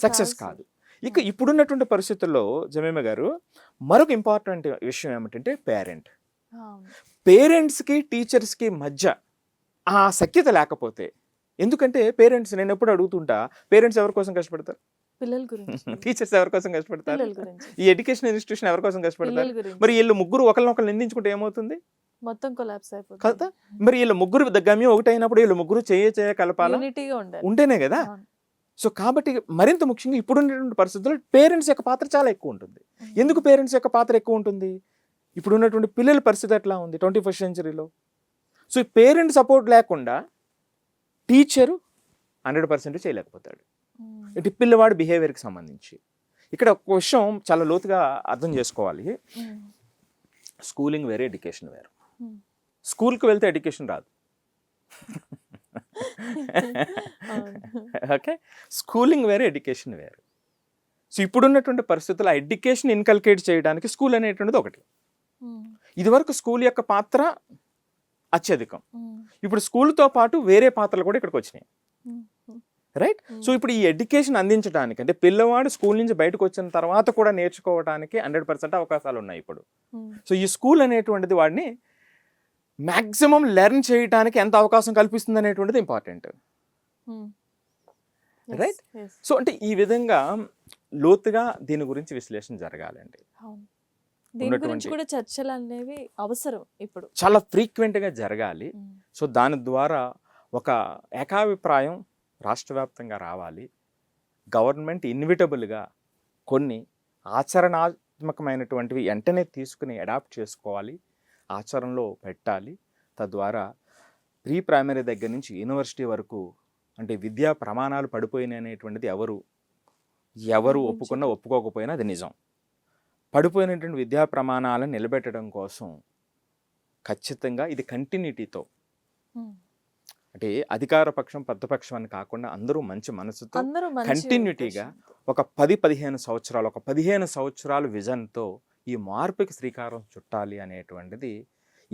సక్సెస్ కాదు. ఇక ఇప్పుడున్నటువంటి పరిస్థితుల్లో జమీమా గారు మరొక ఇంపార్టెంట్ విషయం ఏమిటంటే పేరెంట్స్కి టీచర్స్కి మధ్య ఆ సఖ్యత లేకపోతే. ఎందుకంటే పేరెంట్స్, నేను ఎప్పుడు అడుగుతుంటా, పేరెంట్స్ ఎవరి కోసం కష్టపడతారు, పిల్లల గురించి. టీచర్స్ ఎవరి కోసం కష్టపడతారు, ఈ ఎడ్యుకేషన్ ఇన్స్టిట్యూషన్ ఎవరి కోసం కష్టపడతారు. మరి వీళ్ళు ముగ్గురు ఒకరినొకరు నిందించుకుంటే ఏమవుతుంది, మొత్తం కొలాప్స్ అయిపోతుంది కదా. మరి వీళ్ళ ముగ్గురు గమ్యం ఒకటైనప్పుడు వీళ్ళు ముగ్గురు చేయ కలపాలా, ఉంటేనే కదా. సో కాబట్టి మరింత ముఖ్యంగా ఇప్పుడున్నటువంటి పరిస్థితుల్లో పేరెంట్స్ యొక్క పాత్ర చాలా ఎక్కువ ఉంటుంది. ఎందుకు పేరెంట్స్ యొక్క పాత్ర ఎక్కువ ఉంటుంది, ఇప్పుడున్నటువంటి పిల్లల పరిస్థితి ఎట్లా ఉంది 21st సెంచరీలో. సో ఈ పేరెంట్ సపోర్ట్ లేకుండా టీచరు 100% చేయలేకపోతాడు. ఇటు పిల్లవాడు బిహేవియర్కి సంబంధించి ఇక్కడ ఒక విషయం చాలా లోతుగా అర్థం చేసుకోవాలి. స్కూలింగ్ వేరే, ఎడ్యుకేషన్ వేరు. స్కూల్కి వెళ్తే ఎడ్యుకేషన్ రాదు, ఓకే. స్కూలింగ్ వేరే, ఎడ్యుకేషన్ వేరు. సో ఇప్పుడున్నటువంటి పరిస్థితుల్లో ఆ ఎడ్యుకేషన్ ఇన్కల్కేట్ చేయడానికి స్కూల్ అనేటువంటిది ఒకటి. ఇదివరకు స్కూల్ యొక్క పాత్ర అత్యధికం. ఇప్పుడు స్కూల్తో పాటు వేరే పాత్రలు కూడా ఇక్కడికి వచ్చినాయి, రైట్. సో ఇప్పుడు ఈ ఎడ్యుకేషన్ అందించడానికి అంటే పిల్లవాడు స్కూల్ నుంచి బయటకు వచ్చిన తర్వాత కూడా నేర్చుకోవడానికి 100% అవకాశాలు ఉన్నాయి ఇప్పుడు. సో ఈ స్కూల్ అనేటువంటిది వాడిని మ్యాక్సిమం లెర్న్ చేయడానికి ఎంత అవకాశం కల్పిస్తుంది అనేటువంటిది ఇంపార్టెంట్, రైట్. సో అంటే ఈ విధంగా లోతుగా దీని గురించి విశ్లేషణ జరగాలండి. దీని గురించి కూడా చర్చలు అనేవి అవసరం, ఇప్పుడు చాలా ఫ్రీక్వెంట్గా జరగాలి. సో దాని ద్వారా ఒక ఏకాభిప్రాయం రాష్ట్ర వ్యాప్తంగా రావాలి. గవర్నమెంట్ ఇన్విటబుల్గా కొన్ని ఆచరణాత్మకమైనటువంటివి వెంటనే తీసుకుని అడాప్ట్ చేసుకోవాలి, ఆచరణలో పెట్టాలి. తద్వారా ప్రీ ప్రైమరీ దగ్గర నుంచి యూనివర్సిటీ వరకు అంటే విద్యా ప్రమాణాలు పడిపోయినాయి అనేటువంటిది ఎవరు ఒప్పుకున్నా ఒప్పుకోకపోయినా అది నిజం. పడిపోయినటువంటి విద్యా ప్రమాణాలను నిలబెట్టడం కోసం ఖచ్చితంగా ఇది కంటిన్యూటీతో అంటే అధికార పక్షం ప్రతిపక్షం అని కాకుండా అందరూ మంచి మనసుతో అందరూ మంచి కంటిన్యూటీగా ఒక 10-15 సంవత్సరాలు, ఒక 15 సంవత్సరాలు విజన్తో ఈ మార్పుకి శ్రీకారం చుట్టాలి అనేటువంటిది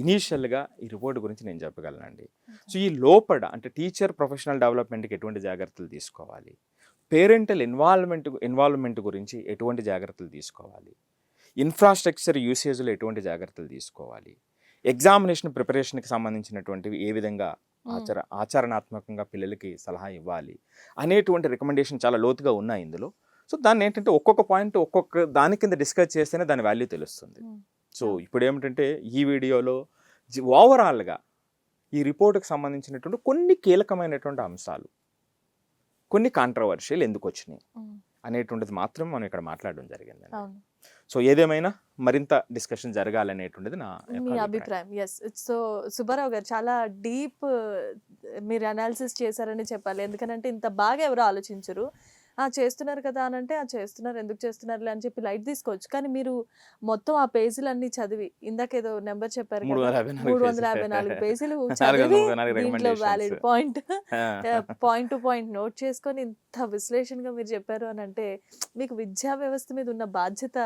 ఇనీషియల్గా ఈ రిపోర్ట్ గురించి నేను చెప్పగలనండి. సో ఈ లోపల అంటే టీచర్ ప్రొఫెషనల్ డెవలప్మెంట్కి ఎటువంటి జాగ్రత్తలు తీసుకోవాలి, పేరెంటల్ ఇన్వాల్వ్మెంట్ గురించి ఎటువంటి జాగ్రత్తలు తీసుకోవాలి, ఇన్ఫ్రాస్ట్రక్చర్ యూసేజ్లో ఎటువంటి జాగ్రత్తలు తీసుకోవాలి, ఎగ్జామినేషన్ ప్రిపరేషన్కి సంబంధించినటువంటివి ఏ విధంగా ఆచరణాత్మకంగా పిల్లలకి సలహా ఇవ్వాలి అనేటువంటి రికమెండేషన్ చాలా లోతుగా ఉన్నాయి ఇందులో. సో దాన్ని ఏంటంటే ఒక్కొక్క పాయింట్ ఒక్కొక్క దాని కింద డిస్కస్ చేస్తేనే దాని వాల్యూ తెలుస్తుంది. సో ఇప్పుడు ఏమిటంటే ఈ వీడియోలో ఓవరాల్గా ఈ రిపోర్ట్కి సంబంధించినటువంటి కొన్ని కీలకమైనటువంటి అంశాలు, కొన్ని కాంట్రవర్షియల్ ఎందుకు వచ్చినాయి అనేటువంటిది మాత్రం మనం ఇక్కడ మాట్లాడడం జరిగిందండి. సో ఏదేమైనా మరింత డిస్కషన్ జరగాలనేటువంటిది నా మీ అభిప్రాయం. ఎస్, సో సుబ్బారావు గారు చాలా డీప్ మీరు అనాలిసిస్ చేశారని చెప్పాలి. ఎందుకంటే ఇంత బాగా ఎవరు ఆలోచించరు. చేస్తున్నారు కదా అని అంటే చేస్తున్నారు, ఎందుకు చేస్తున్నారులే అని చెప్పి లైట్ తీసుకోవచ్చు. కానీ మీరు మొత్తం ఆ పేజీలన్నీ చదివి, ఇందాకేదో నెంబర్ చెప్పారు 354 పేజీలు చదివి దీంట్లో valid point to point note చేసుకొని ఇంత విశ్లేషణగా మీరు చెప్పారు అని అంటే మీకు విద్యా వ్యవస్థ మీద ఉన్న బాధ్యత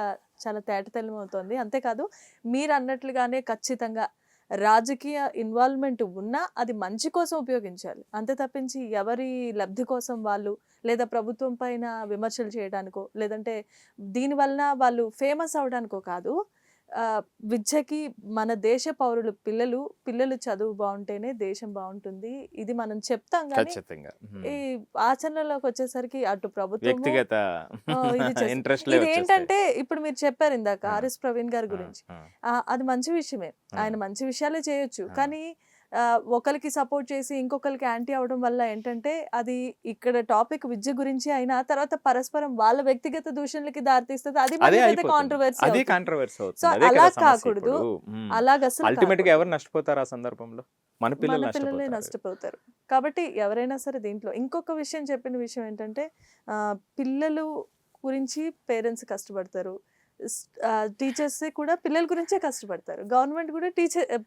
చాలా తేటతెల్లం అవుతుంది. అంతేకాదు మీరు అన్నట్లుగానే ఖచ్చితంగా రాజకీయ ఇన్వాల్వ్మెంట్ ఉన్నా అది మంచి కోసం ఉపయోగించాలి, అంతే తప్పించి ఎవరి లబ్ధి కోసం వాళ్ళు లేదా ప్రభుత్వం పైన విమర్శలు చేయడానికో లేదంటే దీనివల్ల వాళ్ళు ఫేమస్ అవడానికో కాదు. విద్యకి మన దేశ పౌరులు పిల్లలు చదువు బాగుంటేనే దేశం బాగుంటుంది. ఇది మనం చెప్తాం కానీ ఈ ఆచరణలోకి వచ్చేసరికి అటు ప్రభుత్వం ఇది ఏంటంటే ఇప్పుడు మీరు చెప్పారు ఇందాక ఆర్ఎస్ ప్రవీణ్ గారి గురించి, అది మంచి విషయమే, ఆయన మంచి విషయాలే చేయొచ్చు. కానీ ఒకరికి సపోర్ట్ చేసి ఇంకొకరికి యాంటీ అవడం వల్ల ఏంటంటే అది ఇక్కడ టాపిక్ విద్య గురించి అయినా తర్వాత పరస్పరం వాళ్ళ వ్యక్తిగత దూషణలకి దారితీస్తుంది. అది కాంట్రవర్సీ. సో అలా కాకూడదు. అలాగ అల్టిమేట్గా ఎవరు నష్టపోతారు ఆ సందర్భంలో? మన పిల్లలే నష్టపోతారు. కాబట్టి ఎవరైనా సరే దీంట్లో ఇంకొక విషయం చెప్పిన విషయం ఏంటంటే పిల్లలు గురించి పేరెంట్స్ కష్టపడతారు, టీచర్స్ కూడా పిల్లల గురించే కష్టపడతారు, గవర్నమెంట్ కూడా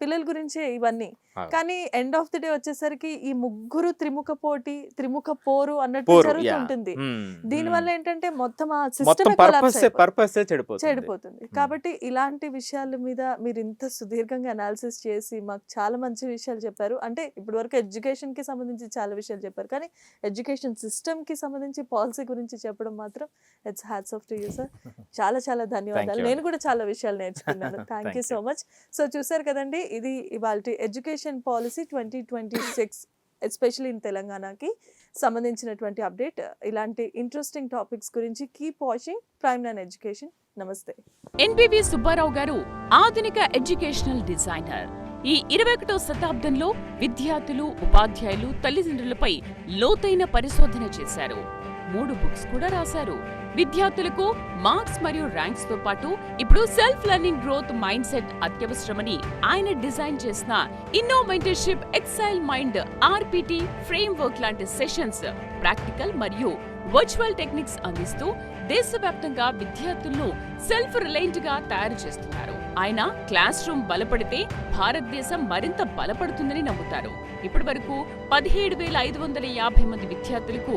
పిల్లల గురించే ఇవన్నీ. కానీ ఎండ్ ఆఫ్ ది డే వచ్చేసరికి ఈ ముగ్గురు త్రిముఖ పోరు అన్నట్టు జరుగుతుంటుంది. దీని వల్ల ఏంటంటే మొత్తం ఆ సిస్టమ్ చెడిపోతుంది. కాబట్టి ఇలాంటి విషయాల మీద మీరు ఇంత సుదీర్ఘంగా అనాలిసిస్ చేసి మాకు చాలా మంచి విషయాలు చెప్పారు. అంటే ఇప్పటి వరకు ఎడ్యుకేషన్ కి సంబంధించి చాలా విషయాలు చెప్పారు, కానీ ఎడ్యుకేషన్ సిస్టమ్ కి సంబంధించి పాలసీ గురించి చెప్పడం మాత్రం it's hats off to you sir. చాలా చాలా ధన్యవాదాలు. నేను కూడా చాలా విషయాలు నేర్చుకున్నాను. Thank you so much. So చూసారు కదండి, ఇది ఇవాళ ఎడ్యుకేషన్ పాలసీ 2026 ఎస్పెషల్లీ ఇన్ తెలంగాణకి సంబంధించినటువంటి అప్డేట్. ఇలాంటి ఇంట్రెస్టింగ్ టాపిక్స్ గురించి కీప్ వాచింగ్ ప్రైమ్9 ఎడ్యుకేషన్. నమస్తే. ఎన్బివి సుబ్బారావు గారు ఆధునిక ఎడ్యుకేషనల్ డిజైనర్. ఈ 21వ శతాబ్దంలో విద్యార్థులు, ఉపాధ్యాయులు, తల్లిదండ్రులపై లోతైన పరిశోధన చేశారు. 3 బుక్స్ కూడా రాశారు. విద్యార్థులకు మార్క్స్ మరియు ర్యాంక్స్ తో పాటు ఇప్పుడు self learning growth mind set అత్యవసరమని ఆయన డిజైన్ చేసిన ఇన్నోవేటివ్ ఎక్సైల్ మైండ్ ఆర్పిటి ఫ్రేమ్వర్క్ లాంటి సెషన్స్, ప్రాక్టికల్ మరియు వర్చువల్ టెక్నిక్స్ అందిస్తూ దేశవ్యాప్తంగా విద్యార్థులను సెల్ఫ్ రిలయంట్ గా తయారు చేస్తున్నారు. ఆయన క్లాస్ రూమ్ బలపడితే భారతదేశం మరింత బలపడుతుందని నమ్ముతారు. ఇప్పటి వరకు 17,550 మంది విద్యార్థులకు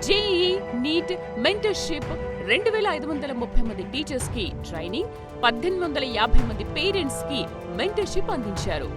జేఈఈ, నీట్, మెంటర్షిప్, 2,530 మంది టీచర్స్ కి ట్రైనింగ్, 1,850 మంది పేరెంట్స్ కి మెంటర్షిప్ అందించారు.